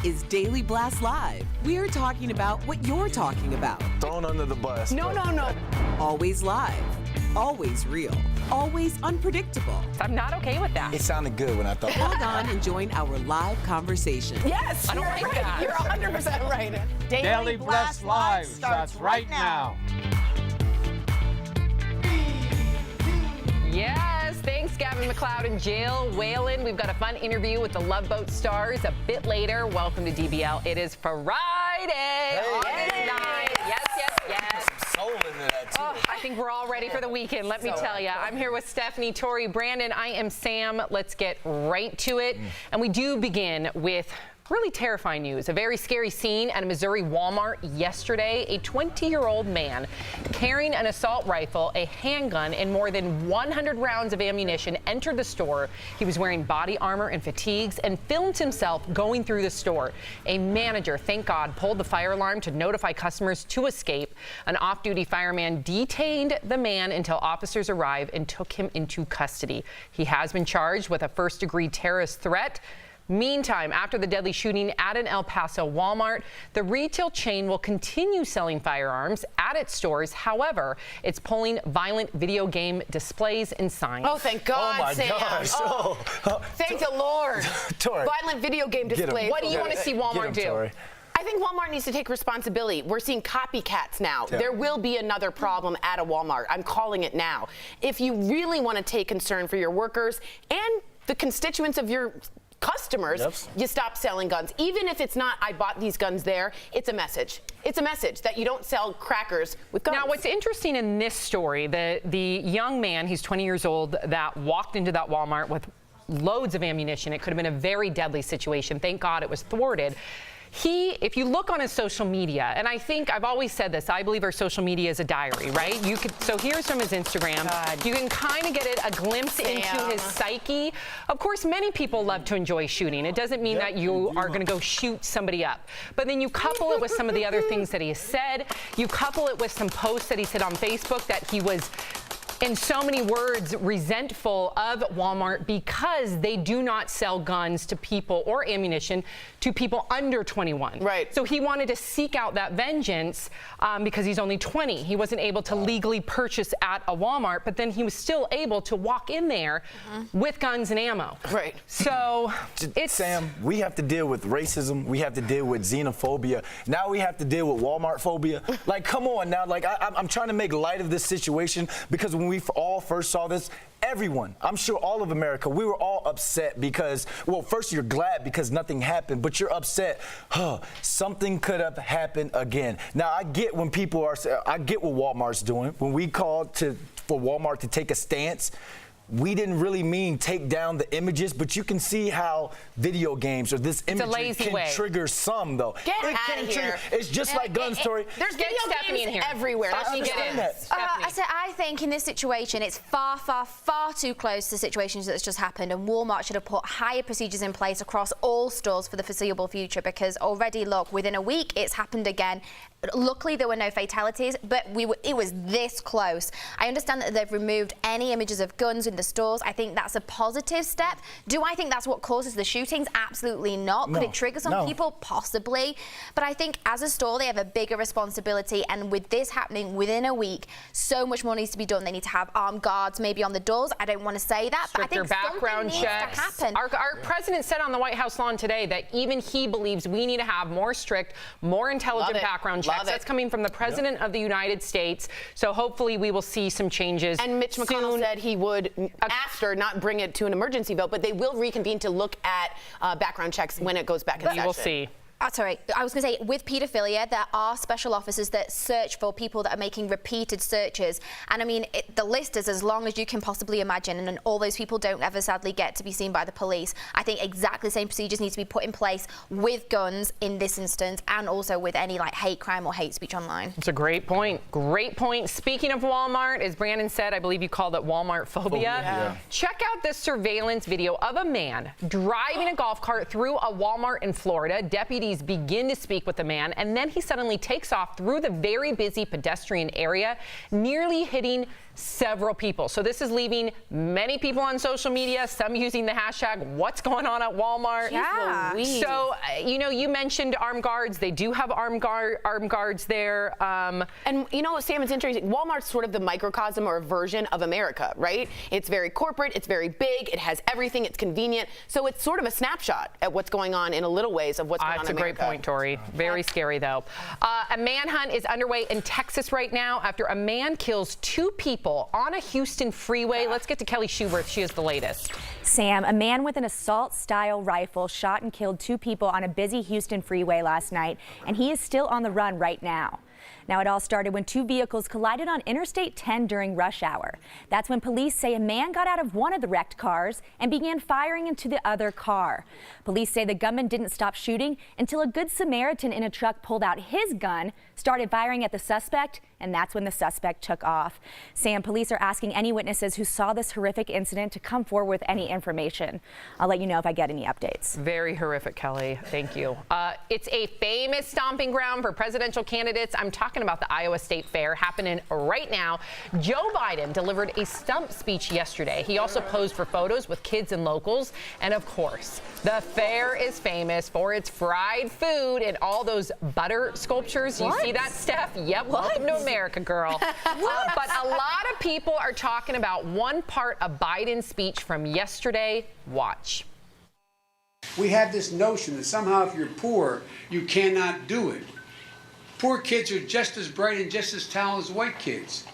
is Daily Blast Live. We're talking about what you're talking about. Thrown under the bus. No. Always live, always real, always unpredictable. I'm not okay with that. It sounded good when I thought. Log on and join our live conversation. Yes, I don't like right. that. You're 100% right. Daily Blast Live starts right now. Yes, thanks, Gavin McLeod and Jill Whalen. We've got a fun interview with the Love Boat stars a bit later. Welcome to DBL. It is Friday, August 9th. Yes. Soul into that too. Oh, I think we're all ready for the weekend, let me tell you. I'm here with Stephanie, Tori, Brandon. I am Sam. Let's get right to it. And we do begin with really terrifying news. A very scary scene at a Missouri Walmart yesterday. A 20-year-old man carrying an assault rifle, a handgun, and more than 100 rounds of ammunition entered the store. He was wearing body armor and fatigues and filmed himself going through the store. A manager, thank God, pulled the fire alarm to notify customers to escape. An off-duty fireman detained the man until officers arrived and took him into custody. He has been charged with a first-degree terrorist threat. Meantime, after the deadly shooting at an El Paso Walmart, the retail chain will continue selling firearms at its stores. However, it's pulling violent video game displays and signs. Oh, thank God, Oh my Sam. gosh. Oh, thank the Lord. Tori. Violent video game displays. What do you want to see Walmart do? Tori. I think Walmart needs to take responsibility. We're seeing copycats now. Yeah. There will be another problem at a Walmart. I'm calling it now. If you really want to take concern for your workers and the constituents of your customers, you stop selling guns. Even if it's not, I bought these guns there, it's a message. It's a message that you don't sell crackers with guns. Now, what's interesting in this story, the young man, he's 20 years old, that walked into that Walmart with loads of ammunition. It could have been a very deadly situation. Thank God it was thwarted. If you look on his social media, and I think I've always said this, I believe our social media is a diary, right? So here's from his Instagram. God. You can kind of get a glimpse into his psyche. Of course, many people love to enjoy shooting. It doesn't mean that you are going to go shoot somebody up. But then you couple it with some of the other things that he has said. You couple it with some posts that he said on Facebook that he was, in so many words, resentful of Walmart because they do not sell guns to people or ammunition to people under 21. Right. So he wanted to seek out that vengeance because he's only 20. He wasn't able to legally purchase at a Walmart, but then he was still able to walk in there with guns and ammo. Right. So Sam, we have to deal with racism. We have to deal with xenophobia. Now we have to deal with Walmart phobia. Like, come on now. Like, I'm trying to make light of this situation because when we all first saw this, everyone, I'm sure all of America, we were all upset because, well, first you're glad because nothing happened, but you're upset. Something could have happened again. Now, I get when I get what Walmart's doing. When we called for Walmart to take a stance, we didn't really mean take down the images, but you can see how video games or this imagery can trigger some, though. Get out of here. It's just like guns, Tori. There's video games everywhere. I understand that. I think in this situation, it's far too close to the situations that's just happened, and Walmart should have put higher procedures in place across all stores for the foreseeable future, because already, look, within a week, it's happened again. Luckily, there were no fatalities, but it was this close. I understand that they've removed any images of guns in the stores. I think that's a positive step. Do I think that's what causes the shootings? Absolutely not. Could it trigger some people? Possibly. But I think as a store, they have a bigger responsibility, and with this happening within a week, so much more needs to be done. They need to have armed guards maybe on the doors. I don't want to say that, but I think background something checks. needs to happen. Our president said on the White House lawn today that even he believes we need to have more strict, more intelligent background checks. That's coming from the President of the United States. So hopefully we will see some changes. And Mitch McConnell said he would, after, not bring it to an emergency vote, but they will reconvene to look at background checks when it goes back in session. We will see. Sorry, I was going to say, with paedophilia, there are special officers that search for people that are making repeated searches. And I mean, the list is as long as you can possibly imagine, and all those people don't ever sadly get to be seen by the police. I think exactly the same procedures need to be put in place with guns in this instance, and also with any like hate crime or hate speech online. It's a great point. Great point. Speaking of Walmart, as Brandon said, I believe you called it Walmart phobia. Yeah. Check out this surveillance video of a man driving a golf cart through a Walmart in Florida. Deputies begin to speak with the man, and then he suddenly takes off through the very busy pedestrian area, nearly hitting several people. So this is leaving many people on social media, some using the hashtag what's going on at Walmart. Yeah. So, you know, you mentioned armed guards. They do have armed guards there. And you know, Sam, it's interesting. Walmart's sort of the microcosm or version of America, right? It's very corporate, it's very big, it has everything, it's convenient. So it's sort of a snapshot at what's going on in a little ways of what's going on in America. That's a great point, Tori. Very scary, though. A manhunt is underway in Texas right now after a man kills 2 people on a Houston freeway. Let's get to Kelly Schuberth. She has the latest. Sam, a man with an assault-style rifle shot and killed 2 people on a busy Houston freeway last night, and he is still on the run right now. Now, it all started when 2 vehicles collided on Interstate 10 during rush hour. That's when police say a man got out of one of the wrecked cars and began firing into the other car. Police say the gunman didn't stop shooting until a Good Samaritan in a truck pulled out his gun, started firing at the suspect, and that's when the suspect took off. Sam, police are asking any witnesses who saw this horrific incident to come forward with any information. I'll let you know if I get any updates. Very horrific, Kelly. Thank you. It's a famous stomping ground for presidential candidates. I'm talking about the Iowa State Fair happening right now. Joe Biden delivered a stump speech yesterday. He also posed for photos with kids and locals. And of course, the fair is famous for its fried food and all those butter sculptures. You see that, Steph? Yep. Welcome to America, girl. But a lot of people are talking about one part of Biden's speech from yesterday. Watch. We have this notion that somehow if you're poor, you cannot do it. Poor kids are just as bright and just as talented as white kids.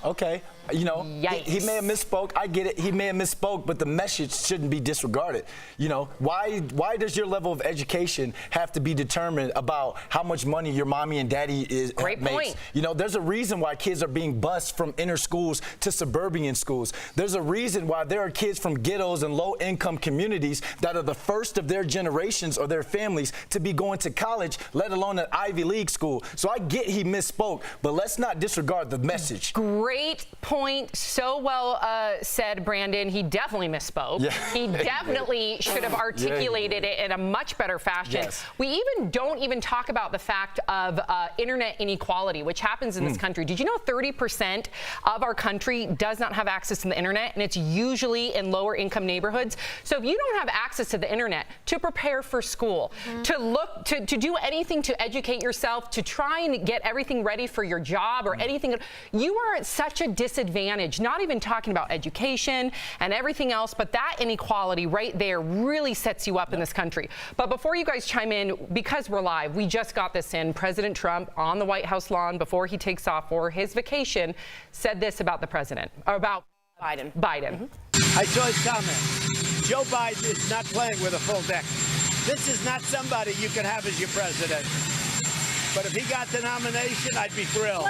Okay. You know, he may have misspoke. I get it. He may have misspoke, but the message shouldn't be disregarded. You know, why does your level of education have to be determined about how much money your mommy and daddy makes? Point. You know, there's a reason why kids are being bused from inner schools to suburban schools. There's a reason why there are kids from ghettos and low-income communities that are the first of their generations or their families to be going to college, let alone an Ivy League school. So I get he misspoke, but let's not disregard the message. Great point. So well said, Brandon. He definitely misspoke. Yeah. He definitely should have articulated it in a much better fashion. Yes. We don't even talk about the fact of internet inequality, which happens in this country. Did you know 30% of our country does not have access to the internet, and it's usually in lower income neighborhoods? So if you don't have access to the internet to prepare for school, to do anything to educate yourself, to try and get everything ready for your job or anything, you are at such a disadvantage, not even talking about education and everything else, but that inequality right there really sets you up in this country. But before you guys chime in, because we're live, we just got this in. President Trump on the White House lawn before he takes off for his vacation said this about the president, or about Biden. I saw his comment. Joe Biden is not playing with a full deck. This is not somebody you could have as your president. But if he got the nomination, I'd be thrilled.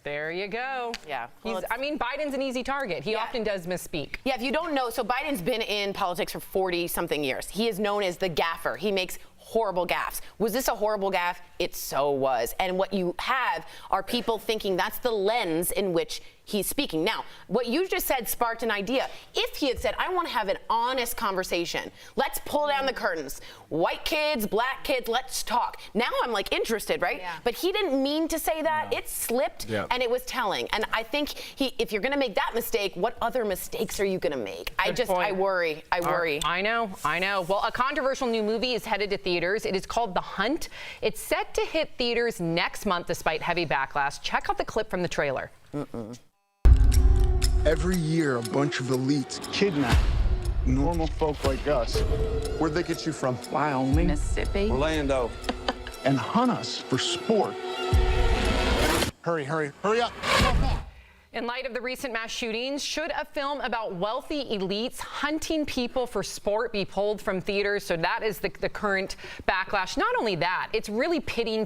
There you go. Yeah. I mean, Biden's an easy target. He often does misspeak. Yeah, if you don't know, so Biden's been in politics for 40-something years. He is known as the gaffer. He makes horrible gaffes. Was this a horrible gaffe? It so was. And what you have are people thinking that's the lens in which he's speaking. Now, what you just said sparked an idea. If he had said, I want to have an honest conversation, let's pull down the curtains. White kids, black kids, let's talk. Now I'm like interested, right? Yeah. But he didn't mean to say that. No. It slipped and it was telling. And I think if you're going to make that mistake, what other mistakes are you going to make? I worry. I know. Well, a controversial new movie is headed to theaters. It is called The Hunt. It's set to hit theaters next month despite heavy backlash. Check out the clip from the trailer. Every year, a bunch of elites kidnap normal folk like us. Where'd they get you from? Wyoming. Mississippi. Orlando. And hunt us for sport. Hurry up. In light of the recent mass shootings, should a film about wealthy elites hunting people for sport be pulled from theaters? So that is the current backlash. Not only that, it's really pitting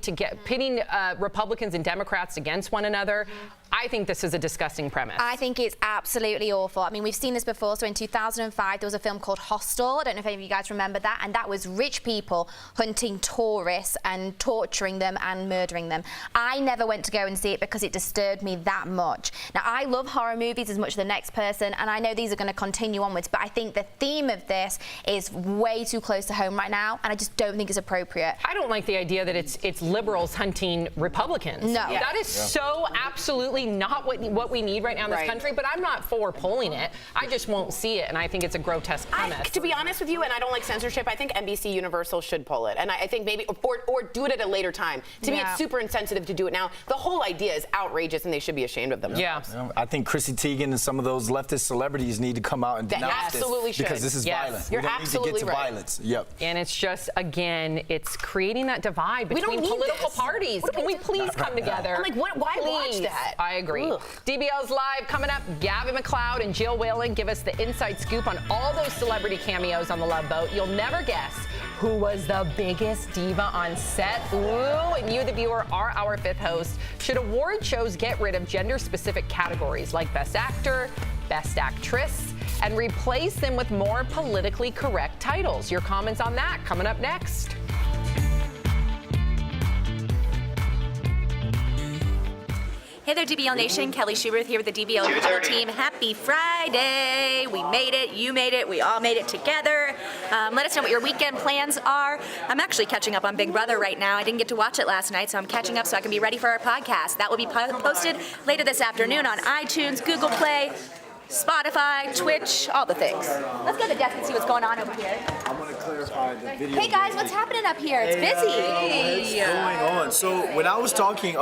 Republicans and Democrats against one another. I think this is a disgusting premise. I think it's absolutely awful. I mean, we've seen this before. So in 2005, there was a film called Hostel. I don't know if any of you guys remember that. And that was rich people hunting tourists and torturing them and murdering them. I never went to go and see it because it disturbed me that much. Now, I love horror movies as much as the next person, and I know these are going to continue onwards, but I think the theme of this is way too close to home right now, and I just don't think it's appropriate. I don't like the idea that it's liberals hunting Republicans. No. That is so absolutely absolutely not what we need right now in this country, but I'm not for pulling it. I just won't see it, and I think it's a grotesque premise. To be honest with you, and I don't like censorship, I think NBC Universal should pull it. And I think maybe, or do it at a later time. To me, it's super insensitive to do it now. The whole idea is outrageous, and they should be ashamed of themselves. Yeah. I think Chrissy Teigen and some of those leftist celebrities need to come out and denounce this. Because this is violent. You're we don't absolutely need to get to right. violence. Yep. And it's just, again, it's creating that divide between political parties. Can we please come together? I'm like, why watch that? I agree. Ugh. DBL's Live coming up. Gavin McLeod and Jill Whalen give us the inside scoop on all those celebrity cameos on the Love Boat. You'll never guess who was the biggest diva on set. Ooh, and you, the viewer, are our fifth host. Should award shows get rid of gender-specific categories like Best Actor, Best Actress, and replace them with more politically correct titles? Your comments on that coming up next. Hey there, DBL Nation. Kelly Schuberth here with the DBL Digital team. Happy Friday. We made it. You made it. We all made it together. Let us know what your weekend plans are. I'm actually catching up on Big Brother right now. I didn't get to watch it last night, so I'm catching up so I can be ready for our podcast. That will be posted later this afternoon on iTunes, Google Play, Spotify, Twitch, all the things. Let's go to the desk and see what's going on over here. I want to clarify the video. Hey guys, what's happening up here? It's busy. What's going on? So when I was talking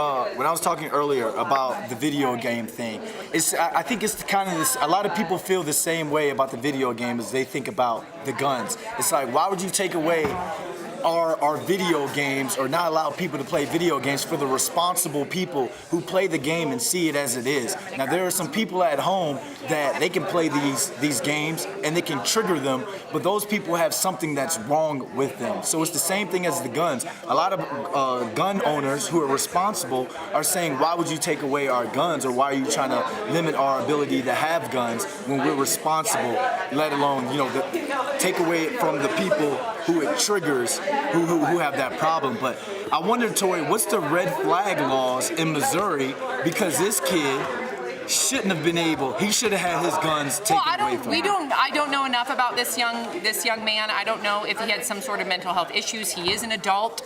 earlier about the video game thing, I think it's kind of this. A lot of people feel the same way about the video game as they think about the guns. It's like, why would you take away our video games or not allow people to play video games for the responsible people who play the game and see it as it is? Now, there are some people at home that they can play these games and they can trigger them, but those people have something that's wrong with them. So it's the same thing as the guns. A lot of gun owners who are responsible are saying, why would you take away our guns, or why are you trying to limit our ability to have guns when we're responsible, let alone, take away it from the people who it triggers, who have that problem. But I wonder, Tori, what's the red flag laws in Missouri? Because this kid shouldn't have been able. He should have had his guns taken away from him. I don't know enough about this young man. I don't know if he had some sort of mental health issues. He is an adult.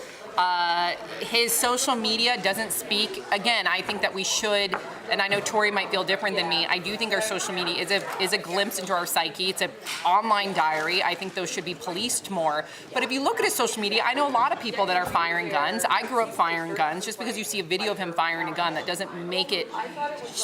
His social media doesn't speak. Again, I think that we should, and I know Tori might feel different than me, I do think our social media is a glimpse into our psyche. It's an online diary. I think those should be policed more. But if you look at his social media, I know a lot of people that are firing guns. I grew up firing guns. Just because you see a video of him firing a gun, that doesn't make it.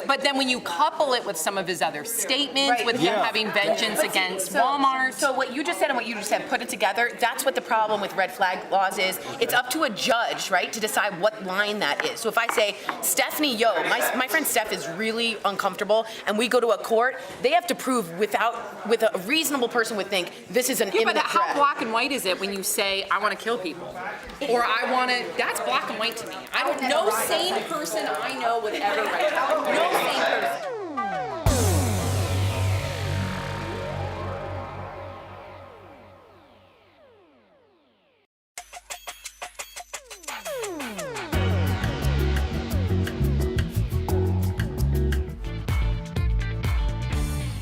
But then when you couple it with some of his other statements, with him having vengeance against Walmart. So what you just said and what you just said, put it together, that's what the problem with red flag laws is. It's up to a judge, right, to decide what line that is. So if I say, Stephanie, my friend Steph is really uncomfortable, and we go to a court, they have to prove with a reasonable person would think this is an imminent threat. How black and white is it when you say, I want to kill people? Or I want to, that's black and white to me. No sane person I know would ever write that. No sane person.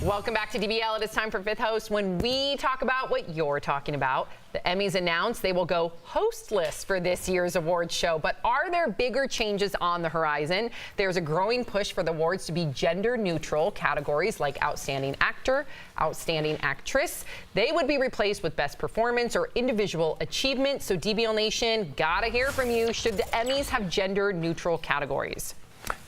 Welcome back to DBL. It is time for Fifth Host, when we talk about what you're talking about. The Emmys announced they will go hostless for this year's awards show. But are there bigger changes on the horizon? There's a growing push for the awards to be gender neutral. Categories like Outstanding Actor, Outstanding Actress, they would be replaced with Best Performance or Individual Achievement. So DBL Nation, gotta hear from you. Should the Emmys have gender neutral categories?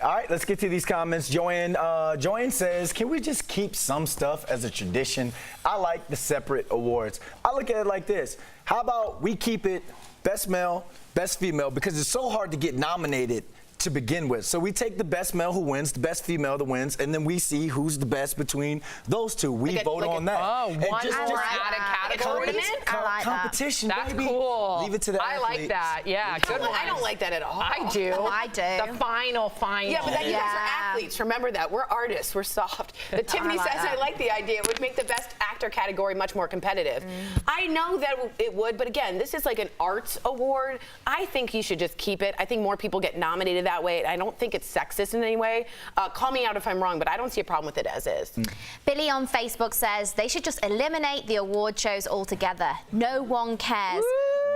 All right, let's get to these comments. Joanne says, can we just keep some stuff as a tradition? I like the separate awards. I look at it like this. How about we keep it best male, best female, because it's so hard to get nominated to begin with. So we take the best male who wins, the best female that wins, and then we see who's the best between those two. We vote on that. Oh, one just add a category. Competition, That's baby. cool. Leave it to the I athletes. like that. Yeah, good one. I don't like that at all. I do. I do. The final. Yeah, but then you guys are athletes. Remember that. We're artists. We're soft. But Tiffany says, I like the idea. It would make the best actor category much more competitive. I know that it would, but again, this is like an arts award. I think you should just keep it. I think more people get nominated that way. I don't think it's sexist in any way. Call me out if I'm wrong, but I don't see a problem with it as is. Billy on Facebook says they should just eliminate the award shows altogether. No one cares.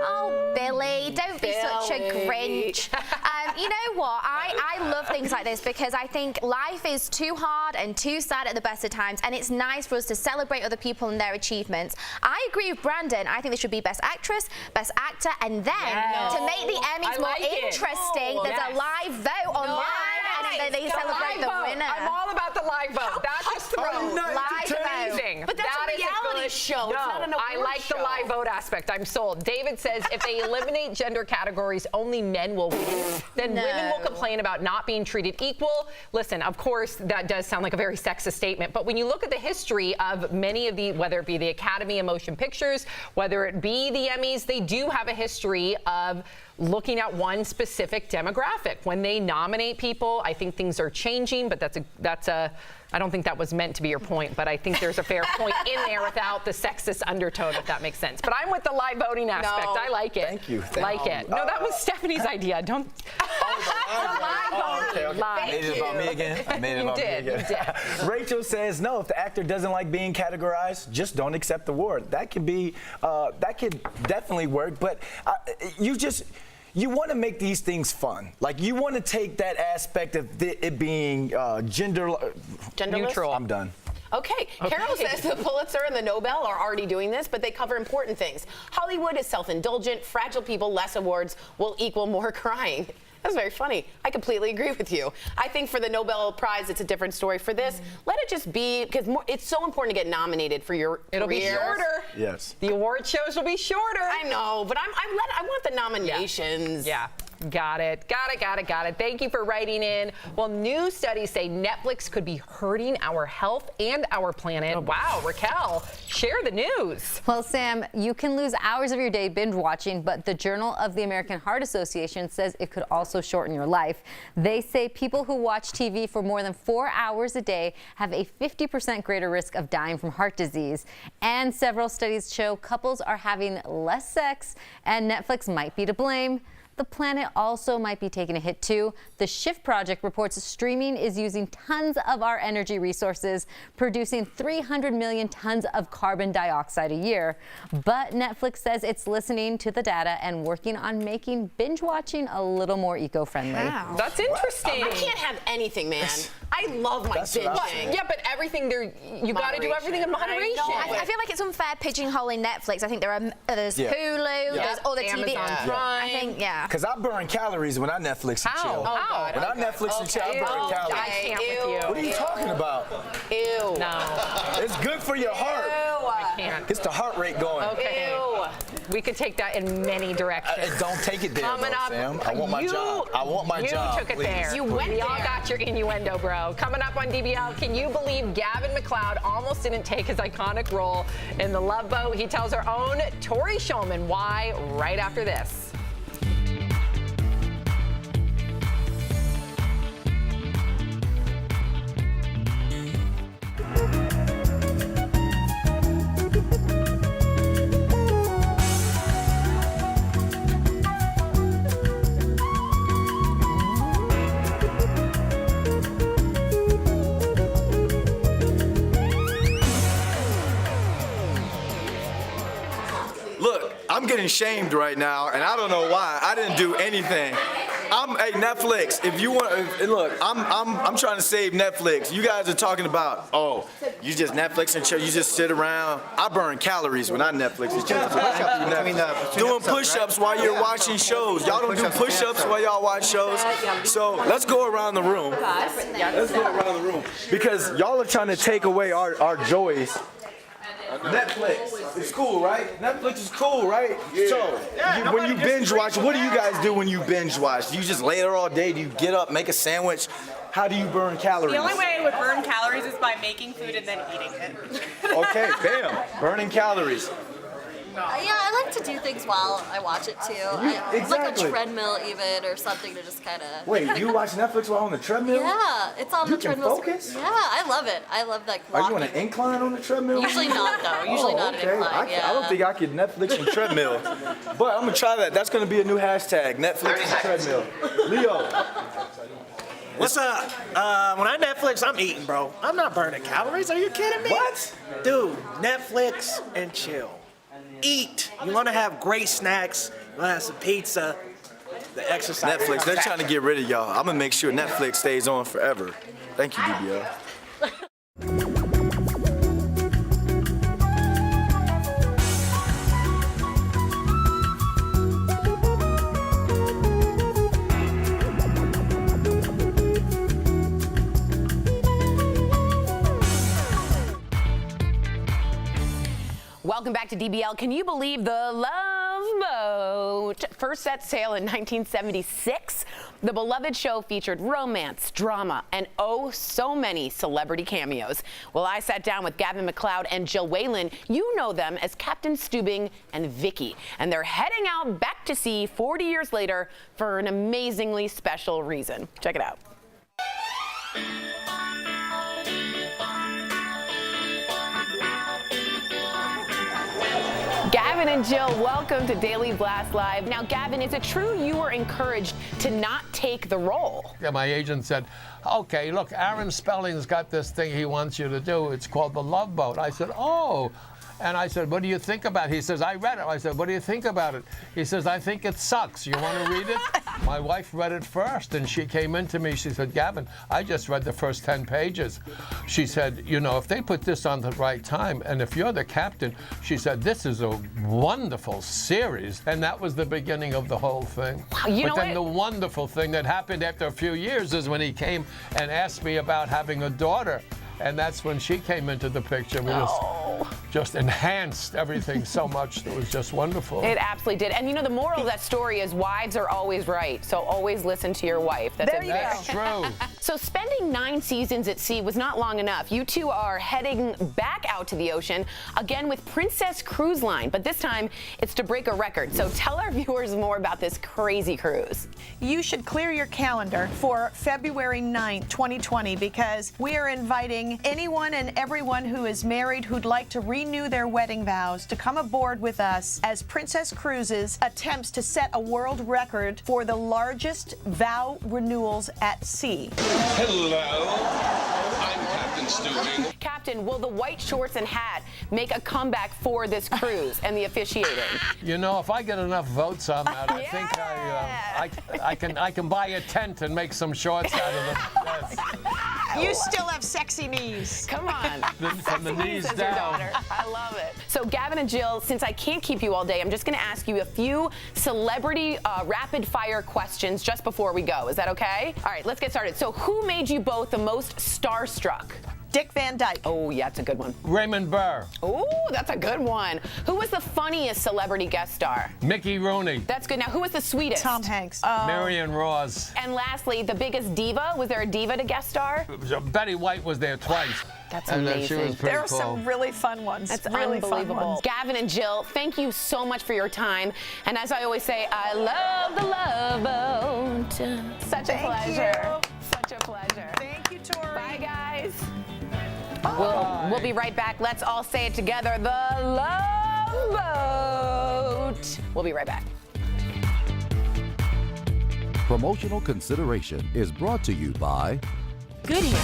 Oh, Billy, don't be such a Grinch. You know what? I love things like this because I think life is too hard and too sad at the best of times, and it's nice for us to celebrate other people and their achievements. I agree with Brandon. I think this should be Best Actress, Best Actor, and then to make the Emmys more interesting, there's a live vote online, and then they celebrate the winner. I'm all about the live vote. That's just thrown. Amazing. But that's a reality show. It's not an award I like the live vote aspect. I'm sold. David says if they eliminate gender categories, only men will win. Then women will complain about not being treated equal. Listen, of course, that does sound like a very sexist statement, but when you look at the history of many of the, whether it be the Academy of Motion Pictures, whether it be the Emmys, they do have a history of looking at one specific demographic. When they nominate people, I think things are changing, but that's a I don't think that was meant to be your point, but I think there's a fair point in there without the sexist undertone, if that makes sense. But I'm with the live voting aspect. I like it. Thank you. Like it. No, that was Stephanie's idea. Don't. Okay. Made it about me again. I made it about me again. You did. Rachel says no. If the actor doesn't like being categorized, just don't accept the award. That could be. That could definitely work. But you want to make these things fun. Like, you want to take that aspect of it being gender neutral. I'm done. Okay. Carol says the Pulitzer and the Nobel are already doing this, but they cover important things. Hollywood is self-indulgent. Fragile people, less awards will equal more crying. That's very funny. I completely agree with you. I think for the Nobel Prize, it's a different story. For this, let it just be, because it's so important to get nominated for your It'll be shorter. Yes. The award shows will be shorter. I know, but I want the nominations. Yeah. Got it. Thank you for writing in. Well, new studies say Netflix could be hurting our health and our planet. Wow, Raquel, share the news. Well, Sam, you can lose hours of your day binge watching, but the Journal of the American Heart Association says it could also shorten your life. They say people who watch TV for more than 4 hours a day have a 50% greater risk of dying from heart disease. And several studies show couples are having less sex, and Netflix might be to blame. The planet also might be taking a hit too. The Shift Project reports streaming is using tons of our energy resources, producing 300 million tons of carbon dioxide a year. But Netflix says it's listening to the data and working on making binge watching a little more eco-friendly. Wow. That's interesting. I can't have anything, man. I love my binging. Yeah, but everything there, you got to do everything in moderation. I feel like it's unfair pigeonholing Netflix. I think there's Hulu, there's other TV. I think, Because I burn calories when I Netflix and chill. How? When I Netflix and chill, I burn calories. I can't with you. What are you talking about? Ew. No. It's good for your heart. I can't. Gets the heart rate going. Okay. Ew. We could take that in many directions. Don't take it there, Coming up, Sam. I want my job. I want my job. You took it there. You went We all got your innuendo, bro. Coming up on DBL, can you believe Gavin McLeod almost didn't take his iconic role in The Love Boat? He tells our own Tori Shulman why right after this. Look, I'm getting shamed right now, and I don't know why. I didn't do anything. Hey, Netflix, if you want, look, I'm trying to save Netflix. You guys are talking about, oh, you just Netflix and chill, you just sit around. I burn calories when I Netflix and chill. Doing push-ups while you're watching shows. Y'all don't do push-ups while y'all watch shows. So let's go around the room. Let's go around the room. Because y'all are trying to take away our joys. Netflix, it's cool, right? Netflix is cool, right? Yeah. So, when you binge watch, what do you guys do when you binge watch? Do you just lay there all day? Do you get up, make a sandwich? How do you burn calories? The only way I would burn calories is by making food and then eating it. Okay, bam, burning calories. Yeah, I like to do things while I watch it too. Like a treadmill even, or something to just kind of... Wait, you watch Netflix while on the treadmill? Yeah, it's on the treadmill. You can focus? Yeah, I love it. I love like walking. Are you on an incline on the treadmill? Usually not though, usually not an incline, I don't think I could Netflix and treadmill. But I'm gonna try that. That's gonna be a new hashtag, Netflix and treadmill. Leo. What's up? When I Netflix, I'm eating, bro. I'm not burning calories. Are you kidding me? What? Dude, Netflix and chill. Eat. You want to have great snacks. You want to have some pizza. the exercise. Netflix, they're trying to get rid of y'all. I'm gonna make sure Netflix stays on forever. Thank you, DBL. Welcome back to DBL. Can you believe the Love Boat first set sail in 1976? The beloved show featured romance, drama, and oh, so many celebrity cameos. Well, I sat down with Gavin MacLeod and Jill Whalen. You know them as Captain Stubing and Vicky, and they're heading out back to sea 40 years later for an amazingly special reason. Check it out. Gavin and Jill, welcome to Daily Blast Live. Now, Gavin, is it true you were encouraged to not take the role? Yeah, my agent said, okay, look, Aaron Spelling's got this thing he wants you to do. It's called The Love Boat. I said, oh. And I said, what do you think about it? He says, I read it. I said, what do you think about it? He says, I think it sucks. You want to read it? My wife read it first, and she came into me. She said, Gavin, I just read the first 10 pages. She said, you know, if they put this on the right time, and if you're the captain, she said, this is a wonderful series. And that was the beginning of the whole thing. You know but then what? the wonderful thing that happened after a few years is when he came and asked me about having a daughter. And that's when she came into the picture. We just enhanced everything so much. It was just wonderful. It absolutely did. And you know, the moral of that story is wives are always right. So always listen to your wife. That's true. So spending 9 seasons at sea was not long enough. You two are heading back out to the ocean, again with Princess Cruise Line. But this time, it's to break a record. So tell our viewers more about this crazy cruise. You should clear your calendar for February 9th, 2020, because we are inviting anyone and everyone who is married who'd like to renew their wedding vows to come aboard with us as Princess Cruises attempts to set a world record for the largest vow renewals at sea. Hello, I'm Captain Stubing. Captain, will the white shorts and hat make a comeback for this cruise and the officiating? You know, if I get enough votes on that, I think I can buy a tent and make some shorts out of them. Yes. You still have sexy knees. Come on. From the knees Says your down. daughter. I love it. So Gavin and Jill, since I can't keep you all day, I'm just going to ask you a few celebrity rapid fire questions just before we go. Is that okay? All right, let's get started. So who made you both the most starstruck? Dick Van Dyke. Oh, yeah, that's a good one. Raymond Burr. Oh, that's a good one. Who was the funniest celebrity guest star? Mickey Rooney. That's good. Now, who was the sweetest? Tom Hanks. Marion Ross. And lastly, the biggest diva. Was there a diva to guest star? Betty White was there twice. That's and amazing. She was pretty There are cool. some really fun ones. That's really unbelievable. Fun ones. Gavin and Jill, thank you so much for your time. And as I always say, I love the Love Boat. Such a pleasure. Such a pleasure. Thank you, Tori. Bye, guys. We'll be right back. Let's all say it together. The Love Boat. We'll be right back. Promotional consideration is brought to you by Goodyear.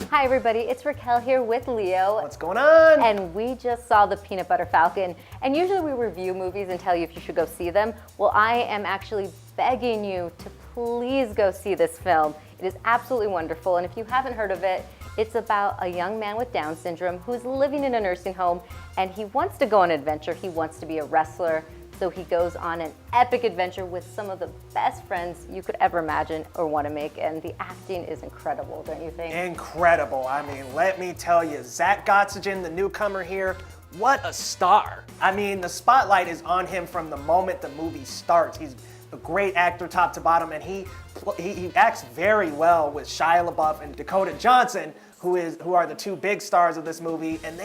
Hi everybody, it's Raquel here with Leo. What's going on? And we just saw the Peanut Butter Falcon. And usually we review movies and tell you if you should go see them. Well, I am actually begging you to please go see this film. It is absolutely wonderful. And if you haven't heard of it, it's about a young man with Down syndrome who's living in a nursing home and he wants to go on an adventure. He wants to be a wrestler. So he goes on an epic adventure with some of the best friends you could ever imagine or want to make. And the acting is incredible, don't you think? Incredible. I mean, let me tell you, Zach Gottsagen, the newcomer here, what a star. I mean, the spotlight is on him from the moment the movie starts. He's a great actor top to bottom, and he acts very well with Shia LaBeouf and Dakota Johnson, who are the two big stars of this movie, and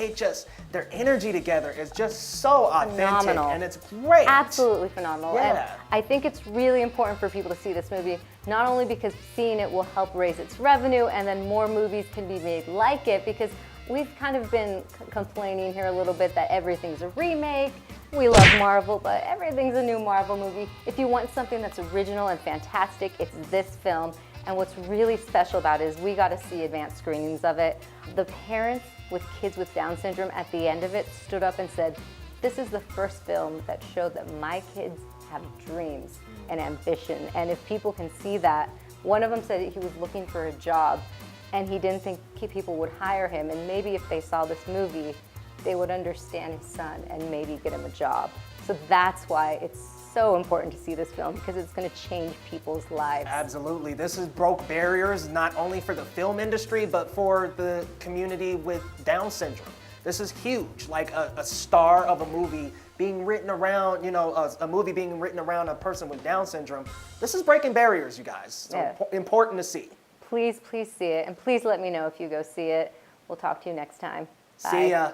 their energy together is just so authentic, Phenomenal. and it's great. Absolutely phenomenal. Yeah. And I think it's really important for people to see this movie, not only because seeing it will help raise its revenue and then more movies can be made like it, because we've kind of been complaining here a little bit that everything's a remake. We love Marvel, but everything's a new Marvel movie. If you want something that's original and fantastic, it's this film. And what's really special about it is we got to see advanced screenings of it. The parents with kids with Down syndrome at the end of it stood up and said, this is the first film that showed that my kids have dreams and ambition. And if people can see that, one of them said that he was looking for a job and he didn't think people would hire him. And maybe if they saw this movie, they would understand his son and maybe get him a job. So that's why it's so important to see this film, because it's going to change people's lives. Absolutely. This has broke barriers not only for the film industry, but for the community with Down syndrome. This is huge. Like a star of a movie being written around, you know, a movie being written around a person with Down syndrome. This is breaking barriers, you guys. So important to see. Please, please see it. And please let me know if you go see it. We'll talk to you next time. Bye. See ya.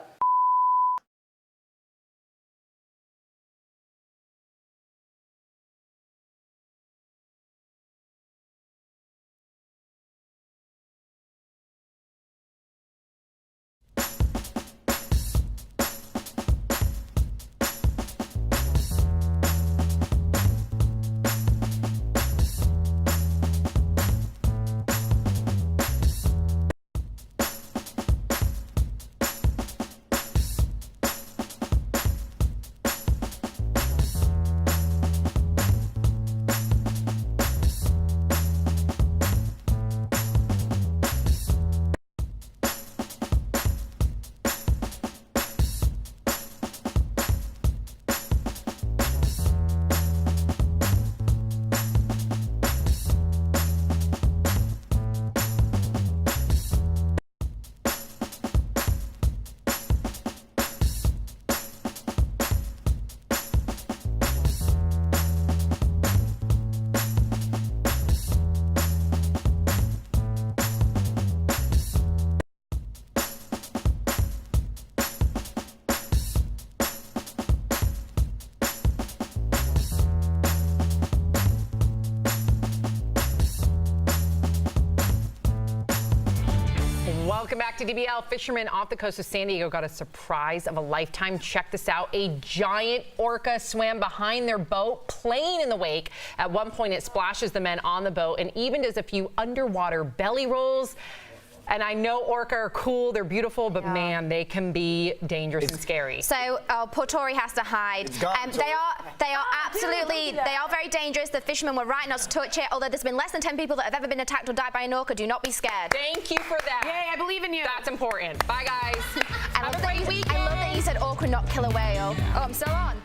Welcome back to DBL. Fishermen off the coast of San Diego got a surprise of a lifetime. Check this out. A giant orca swam behind their boat, playing in the wake. At one point, it splashes the men on the boat and even does a few underwater belly rolls. And I know orca are cool, they're beautiful, but man, they can be dangerous and scary. So poor Tori has to hide. They are absolutely, they are very dangerous. The fishermen were right not to touch it, although there's been less than 10 people that have ever been attacked or died by an orca. Do not be scared. Thank you for that. Yay, I believe in you. That's important. Bye, guys. I love that you said orca, not kill a whale. Oh, I'm still on.